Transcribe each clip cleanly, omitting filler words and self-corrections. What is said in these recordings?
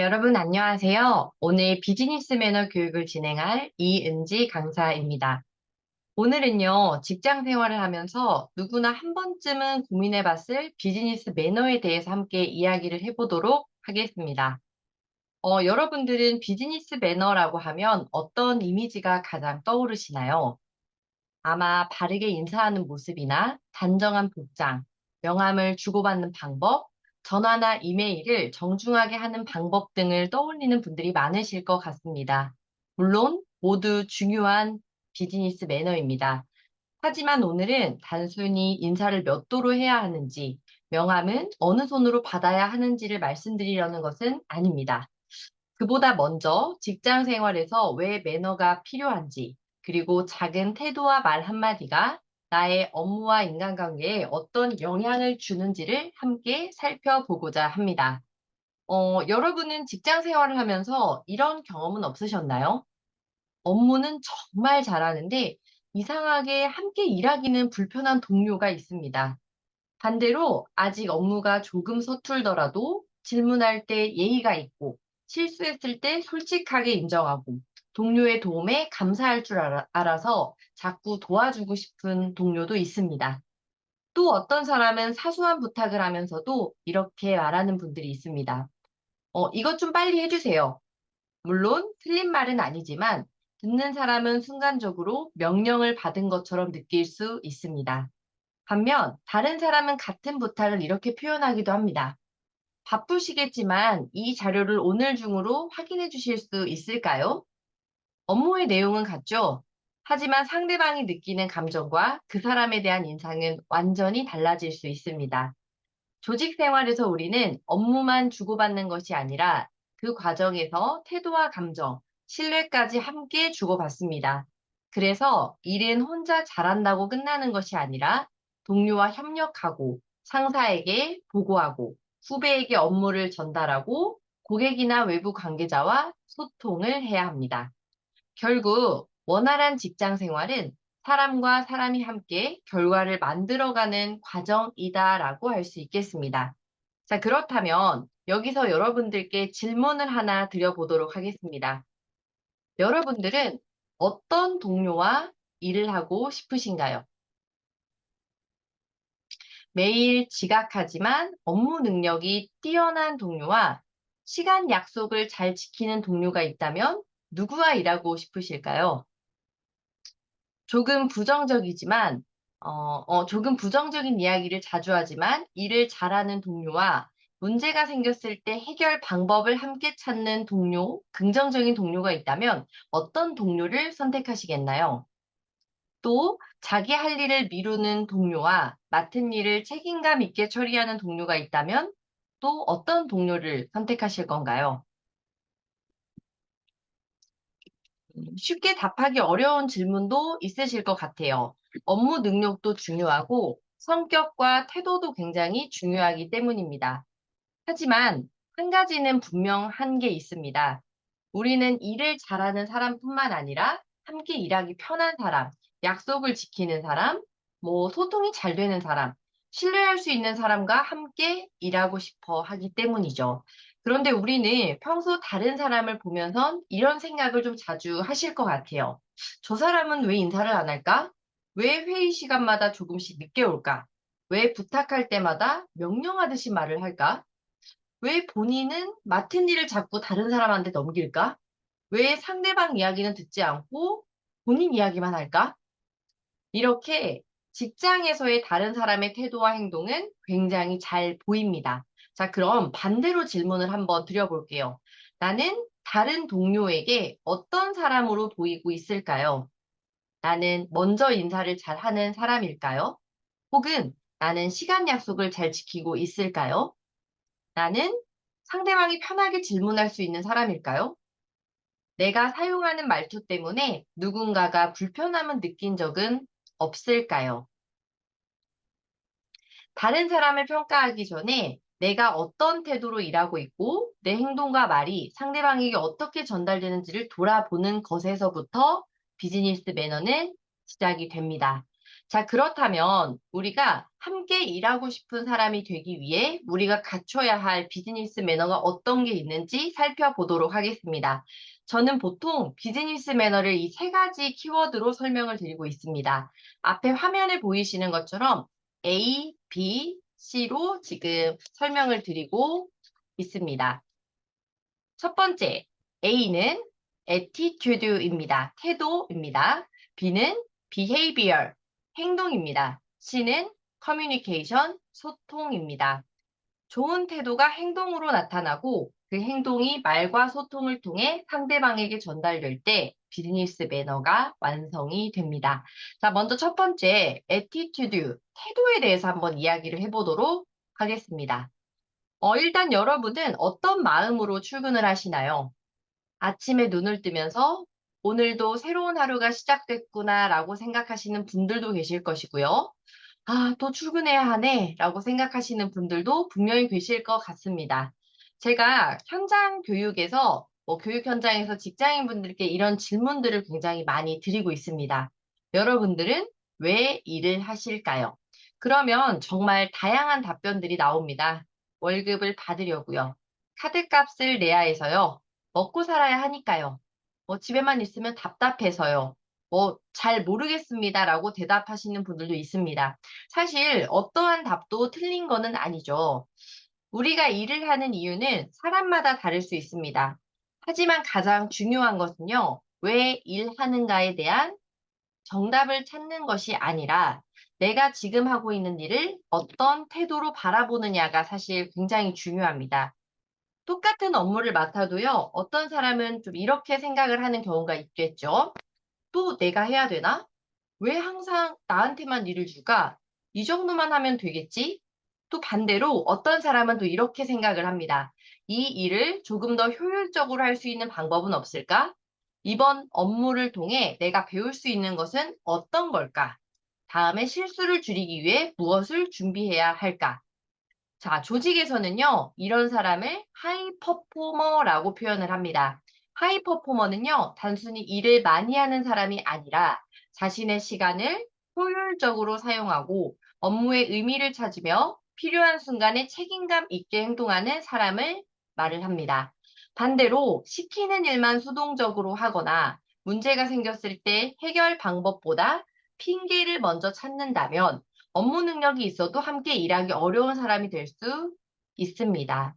여러분 안녕하세요. 오늘 비즈니스 매너 교육을 진행할 이은지 강사입니다. 오늘은요, 직장 생활을 하면서 누구나 한 번쯤은 고민해 봤을 비즈니스 매너에 대해서 함께 이야기를 해보도록 하겠습니다. 여러분들은 비즈니스 매너라고 하면 어떤 이미지가 가장 떠오르시나요? 아마 바르게 인사하는 모습이나 단정한 복장, 명함을 주고받는 방법, 전화나 이메일을 정중하게 하는 방법 등을 떠올리는 분들이 많으실 것 같습니다. 물론 모두 중요한 비즈니스 매너입니다. 하지만 오늘은 단순히 인사를 몇 도로 해야 하는지, 명함은 어느 손으로 받아야 하는지를 말씀드리려는 것은 아닙니다. 그보다 먼저 직장 생활에서 왜 매너가 필요한지, 그리고 작은 태도와 말 한마디가 나의 업무와 인간관계에 어떤 영향을 주는지를 함께 살펴보고자 합니다. 여러분은 직장 생활을 하면서 이런 경험은 없으셨나요? 업무는 정말 잘하는데 이상하게 함께 일하기는 불편한 동료가 있습니다. 반대로 아직 업무가 조금 서툴더라도 질문할 때 예의가 있고 실수했을 때 솔직하게 인정하고 동료의 도움에 감사할 줄 알아서 자꾸 도와주고 싶은 동료도 있습니다. 또 어떤 사람은 사소한 부탁을 하면서도 이렇게 말하는 분들이 있습니다. 이것 좀 빨리 해주세요. 물론 틀린 말은 아니지만 듣는 사람은 순간적으로 명령을 받은 것처럼 느낄 수 있습니다. 반면 다른 사람은 같은 부탁을 이렇게 표현하기도 합니다. 바쁘시겠지만 이 자료를 오늘 중으로 확인해 주실 수 있을까요? 업무의 내용은 같죠? 하지만 상대방이 느끼는 감정과 그 사람에 대한 인상은 완전히 달라질 수 있습니다. 조직 생활에서 우리는 업무만 주고받는 것이 아니라 그 과정에서 태도와 감정, 신뢰까지 함께 주고받습니다. 그래서 일은 혼자 잘한다고 끝나는 것이 아니라 동료와 협력하고 상사에게 보고하고 후배에게 업무를 전달하고 고객이나 외부 관계자와 소통을 해야 합니다. 결국 원활한 직장 생활은 사람과 사람이 함께 결과를 만들어가는 과정이다라고 할 수 있겠습니다. 자, 그렇다면 여기서 여러분들께 질문을 하나 드려보도록 하겠습니다. 여러분들은 어떤 동료와 일을 하고 싶으신가요? 매일 지각하지만 업무 능력이 뛰어난 동료와 시간 약속을 잘 지키는 동료가 있다면 누구와 일하고 싶으실까요? 조금 부정적이지만, 조금 부정적인 이야기를 자주 하지만 일을 잘하는 동료와 문제가 생겼을 때 해결 방법을 함께 찾는 동료, 긍정적인 동료가 있다면 어떤 동료를 선택하시겠나요? 또 자기 할 일을 미루는 동료와 맡은 일을 책임감 있게 처리하는 동료가 있다면 또 어떤 동료를 선택하실 건가요? 쉽게 답하기 어려운 질문도 있으실 것 같아요. 업무 능력도 중요하고 성격과 태도도 굉장히 중요하기 때문입니다. 하지만 한 가지는 분명한 게 있습니다. 우리는 일을 잘하는 사람뿐만 아니라 함께 일하기 편한 사람, 약속을 지키는 사람, 소통이 잘 되는 사람, 신뢰할 수 있는 사람과 함께 일하고 싶어 하기 때문이죠. 그런데 우리는 평소 다른 사람을 보면선 이런 생각을 좀 자주 하실 것 같아요. 저 사람은 왜 인사를 안 할까? 왜 회의 시간마다 조금씩 늦게 올까? 왜 부탁할 때마다 명령하듯이 말을 할까? 왜 본인은 맡은 일을 자꾸 다른 사람한테 넘길까? 왜 상대방 이야기는 듣지 않고 본인 이야기만 할까? 이렇게 직장에서의 다른 사람의 태도와 행동은 굉장히 잘 보입니다. 자, 그럼 반대로 질문을 한번 드려볼게요. 나는 다른 동료에게 어떤 사람으로 보이고 있을까요? 나는 먼저 인사를 잘 하는 사람일까요? 혹은 나는 시간 약속을 잘 지키고 있을까요? 나는 상대방이 편하게 질문할 수 있는 사람일까요? 내가 사용하는 말투 때문에 누군가가 불편함을 느낀 적은 없을까요? 다른 사람을 평가하기 전에 내가 어떤 태도로 일하고 있고 내 행동과 말이 상대방에게 어떻게 전달되는지를 돌아보는 것에서부터 비즈니스 매너는 시작이 됩니다. 자, 그렇다면 우리가 함께 일하고 싶은 사람이 되기 위해 우리가 갖춰야 할 비즈니스 매너가 어떤 게 있는지 살펴보도록 하겠습니다. 저는 보통 비즈니스 매너를 이 세 가지 키워드로 설명을 드리고 있습니다. 앞에 화면에 보이시는 것처럼 A, B, C로 지금 설명을 드리고 있습니다. 첫 번째, A는 attitude입니다. 태도입니다. B는 behavior, 행동입니다. C는 communication, 소통입니다. 좋은 태도가 행동으로 나타나고 그 행동이 말과 소통을 통해 상대방에게 전달될 때 비즈니스 매너가 완성이 됩니다. 자, 먼저 첫 번째, attitude, 태도에 대해서 한번 이야기를 해보도록 하겠습니다. 일단 여러분은 어떤 마음으로 출근을 하시나요? 아침에 눈을 뜨면서 오늘도 새로운 하루가 시작됐구나라고 생각하시는 분들도 계실 것이고요. 아, 또 출근해야 하네 라고 생각하시는 분들도 분명히 계실 것 같습니다. 제가 현장 교육에서 교육 현장에서 직장인분들께 이런 질문들을 굉장히 많이 드리고 있습니다. 여러분들은 왜 일을 하실까요? 그러면 정말 다양한 답변들이 나옵니다. 월급을 받으려고요. 카드값을 내야 해서요. 먹고 살아야 하니까요. 집에만 있으면 답답해서요. 잘 모르겠습니다라고 대답하시는 분들도 있습니다. 사실 어떠한 답도 틀린 거는 아니죠. 우리가 일을 하는 이유는 사람마다 다를 수 있습니다. 하지만 가장 중요한 것은요, 왜 일하는가에 대한 정답을 찾는 것이 아니라 내가 지금 하고 있는 일을 어떤 태도로 바라보느냐가 사실 굉장히 중요합니다. 똑같은 업무를 맡아도요, 어떤 사람은 좀 이렇게 생각을 하는 경우가 있겠죠. 또 내가 해야 되나? 왜 항상 나한테만 일을 줄까? 이 정도만 하면 되겠지? 또 반대로 어떤 사람은 또 이렇게 생각을 합니다. 이 일을 조금 더 효율적으로 할 수 있는 방법은 없을까? 이번 업무를 통해 내가 배울 수 있는 것은 어떤 걸까? 다음에 실수를 줄이기 위해 무엇을 준비해야 할까? 자, 조직에서는요, 이런 사람을 하이 퍼포머라고 표현을 합니다. 하이 퍼포머는요, 단순히 일을 많이 하는 사람이 아니라 자신의 시간을 효율적으로 사용하고 업무의 의미를 찾으며 필요한 순간에 책임감 있게 행동하는 사람을 말을 합니다. 반대로 시키는 일만 수동적으로 하거나 문제가 생겼을 때 해결 방법보다 핑계를 먼저 찾는다면 업무 능력이 있어도 함께 일하기 어려운 사람이 될 수 있습니다.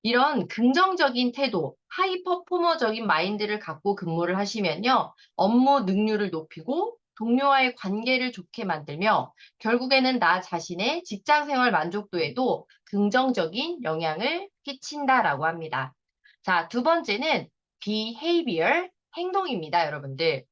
이런 긍정적인 태도, 하이 퍼포머적인 마인드를 갖고 근무를 하시면요, 업무 능률을 높이고 동료와의 관계를 좋게 만들며 결국에는 나 자신의 직장 생활 만족도에도 긍정적인 영향을 끼친다라고 합니다. 자, 두 번째는 behavior, 행동입니다, 여러분들.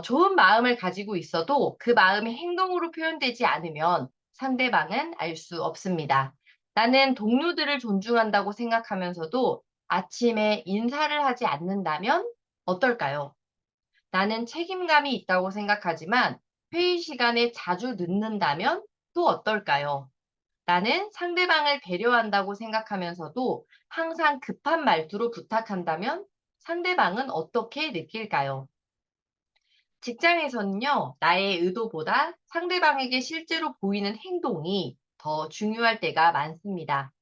좋은 마음을 가지고 있어도 그 마음이 행동으로 표현되지 않으면 상대방은 알 수 없습니다. 나는 동료들을 존중한다고 생각하면서도 아침에 인사를 하지 않는다면 어떨까요? 나는 책임감이 있다고 생각하지만 회의 시간에 자주 늦는다면 또 어떨까요? 나는 상대방을 배려한다고 생각하면서도 항상 급한 말투로 부탁한다면 상대방은 어떻게 느낄까요? 직장에서는요, 나의 의도보다 상대방에게 실제로 보이는 행동이 더 중요할 때가 많습니다.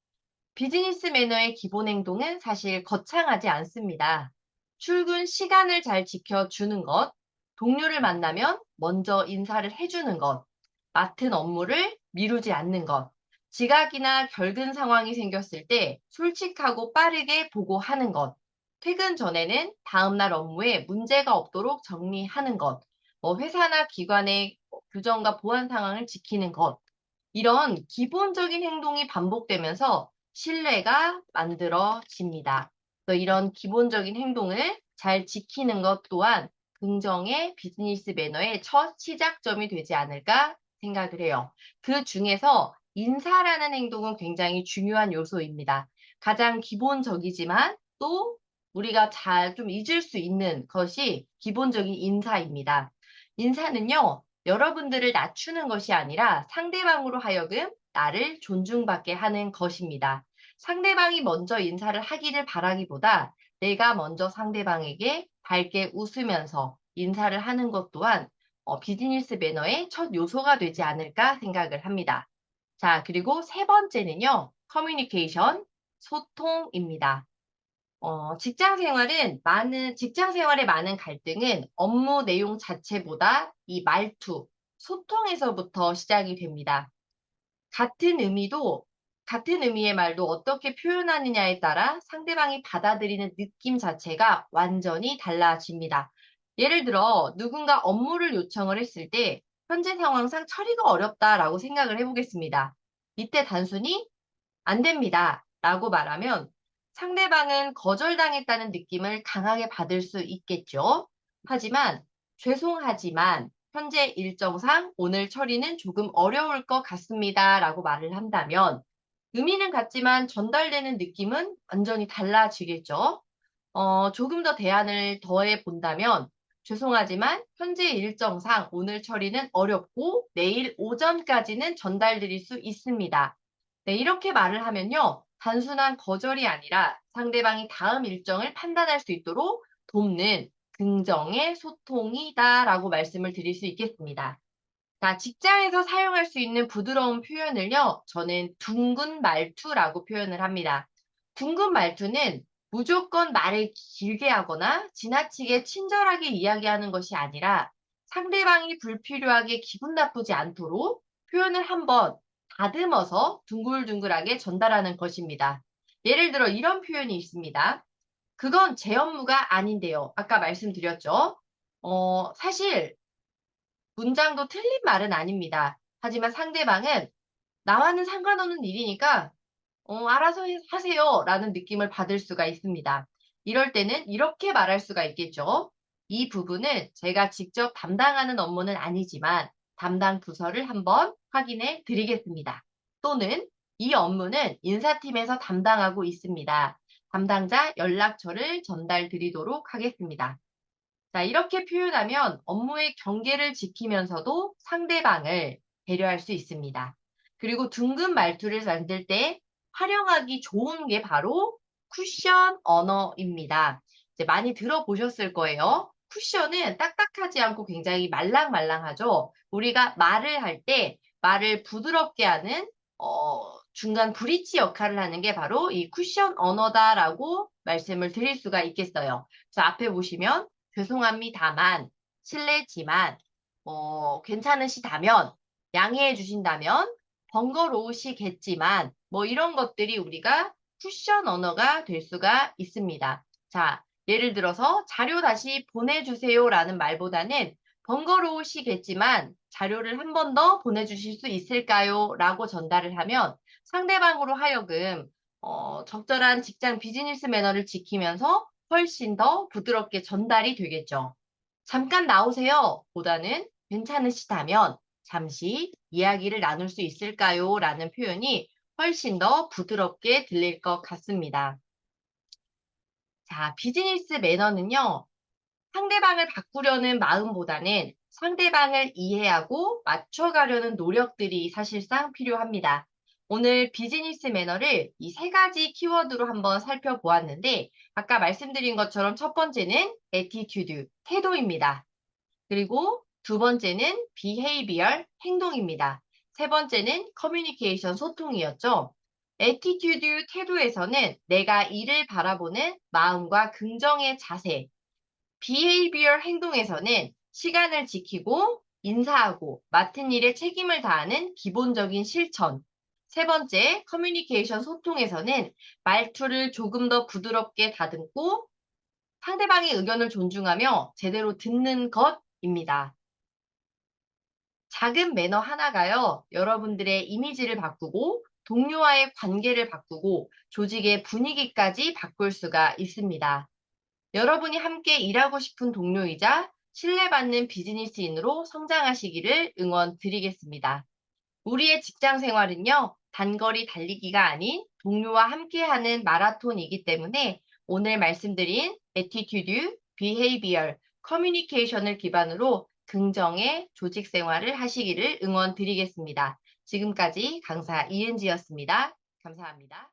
비즈니스 매너의 기본 행동은 사실 거창하지 않습니다. 출근 시간을 잘 지켜주는 것, 동료를 만나면 먼저 인사를 해주는 것, 맡은 업무를 미루지 않는 것, 지각이나 결근 상황이 생겼을 때 솔직하고 빠르게 보고하는 것, 퇴근 전에는 다음날 업무에 문제가 없도록 정리하는 것, 회사나 기관의 규정과 보안 상황을 지키는 것, 이런 기본적인 행동이 반복되면서 신뢰가 만들어집니다. 그래서 이런 기본적인 행동을 잘 지키는 것 또한 긍정의 비즈니스 매너의 첫 시작점이 되지 않을까 생각을 해요. 그 중에서 인사라는 행동은 굉장히 중요한 요소입니다. 가장 기본적이지만 또 우리가 잘 좀 잊을 수 있는 것이 기본적인 인사입니다. 인사는요, 여러분들을 낮추는 것이 아니라 상대방으로 하여금 나를 존중받게 하는 것입니다. 상대방이 먼저 인사를 하기를 바라기보다 내가 먼저 상대방에게 밝게 웃으면서 인사를 하는 것 또한 비즈니스 매너의 첫 요소가 되지 않을까 생각을 합니다. 자, 그리고 세 번째는요, 커뮤니케이션, 소통입니다. 직장 생활의 많은 갈등은 업무 내용 자체보다 이 말투, 소통에서부터 시작이 됩니다. 같은 의미의 말도 어떻게 표현하느냐에 따라 상대방이 받아들이는 느낌 자체가 완전히 달라집니다. 예를 들어, 누군가 업무를 요청을 했을 때, 현재 상황상 처리가 어렵다라고 생각을 해보겠습니다. 이때 단순히 안 됩니다. 라고 말하면 상대방은 거절당했다는 느낌을 강하게 받을 수 있겠죠. 하지만 죄송하지만 현재 일정상 오늘 처리는 조금 어려울 것 같습니다. 라고 말을 한다면 의미는 같지만 전달되는 느낌은 완전히 달라지겠죠. 조금 더 대안을 더해 본다면 죄송하지만 현재 일정상 오늘 처리는 어렵고 내일 오전까지는 전달드릴 수 있습니다. 네, 이렇게 말을 하면요. 단순한 거절이 아니라 상대방이 다음 일정을 판단할 수 있도록 돕는 긍정의 소통이다라고 말씀을 드릴 수 있겠습니다. 자, 직장에서 사용할 수 있는 부드러운 표현을요, 저는 둥근 말투라고 표현을 합니다. 둥근 말투는 무조건 말을 길게 하거나 지나치게 친절하게 이야기하는 것이 아니라 상대방이 불필요하게 기분 나쁘지 않도록 표현을 한번 다듬어서 둥글둥글하게 전달하는 것입니다. 예를 들어 이런 표현이 있습니다. 그건 제 업무가 아닌데요. 아까 말씀드렸죠. 사실 문장도 틀린 말은 아닙니다. 하지만 상대방은 나와는 상관없는 일이니까 알아서 하세요 라는 느낌을 받을 수가 있습니다. 이럴 때는 이렇게 말할 수가 있겠죠. 이 부분은 제가 직접 담당하는 업무는 아니지만 담당 부서를 한번 확인해 드리겠습니다. 또는 이 업무는 인사팀에서 담당하고 있습니다. 담당자 연락처를 전달 드리도록 하겠습니다. 자, 이렇게 표현하면 업무의 경계를 지키면서도 상대방을 배려할 수 있습니다. 그리고 둥근 말투를 만들 때 활용하기 좋은 게 바로 쿠션 언어입니다. 이제 많이 들어보셨을 거예요. 쿠션은 딱딱하지 않고 굉장히 말랑말랑하죠. 우리가 말을 할 때 말을 부드럽게 하는 중간 브릿지 역할을 하는 게 바로 이 쿠션 언어다라고 말씀을 드릴 수가 있겠어요. 자, 앞에 보시면 죄송합니다만, 실례지만, 괜찮으시다면, 양해해 주신다면, 번거로우시겠지만, 뭐 이런 것들이 우리가 쿠션 언어가 될 수가 있습니다. 자, 예를 들어서 자료 다시 보내주세요라는 말보다는 번거로우시겠지만 자료를 한 번 더 보내주실 수 있을까요? 라고 전달을 하면 상대방으로 하여금 적절한 직장 비즈니스 매너를 지키면서 훨씬 더 부드럽게 전달이 되겠죠. 잠깐 나오세요 보다는 괜찮으시다면 잠시 이야기를 나눌 수 있을까요? 라는 표현이 훨씬 더 부드럽게 들릴 것 같습니다. 자, 비즈니스 매너는요, 상대방을 바꾸려는 마음보다는 상대방을 이해하고 맞춰가려는 노력들이 사실상 필요합니다. 오늘 비즈니스 매너를 이 세 가지 키워드로 한번 살펴보았는데, 아까 말씀드린 것처럼 첫 번째는 attitude, 태도입니다. 그리고 두 번째는 behavior, 행동입니다. 세 번째는 communication, 소통이었죠. attitude, 태도에서는 내가 이를 바라보는 마음과 긍정의 자세, behavior 행동에서는 시간을 지키고 인사하고 맡은 일에 책임을 다하는 기본적인 실천. 세 번째, 커뮤니케이션 소통에서는 말투를 조금 더 부드럽게 다듬고 상대방의 의견을 존중하며 제대로 듣는 것입니다. 작은 매너 하나가요, 여러분들의 이미지를 바꾸고 동료와의 관계를 바꾸고 조직의 분위기까지 바꿀 수가 있습니다. 여러분이 함께 일하고 싶은 동료이자 신뢰받는 비즈니스인으로 성장하시기를 응원드리겠습니다. 우리의 직장 생활은요, 단거리 달리기가 아닌 동료와 함께하는 마라톤이기 때문에 오늘 말씀드린 attitude, behavior, communication을 기반으로 긍정의 조직 생활을 하시기를 응원드리겠습니다. 지금까지 강사 이은지였습니다. 감사합니다.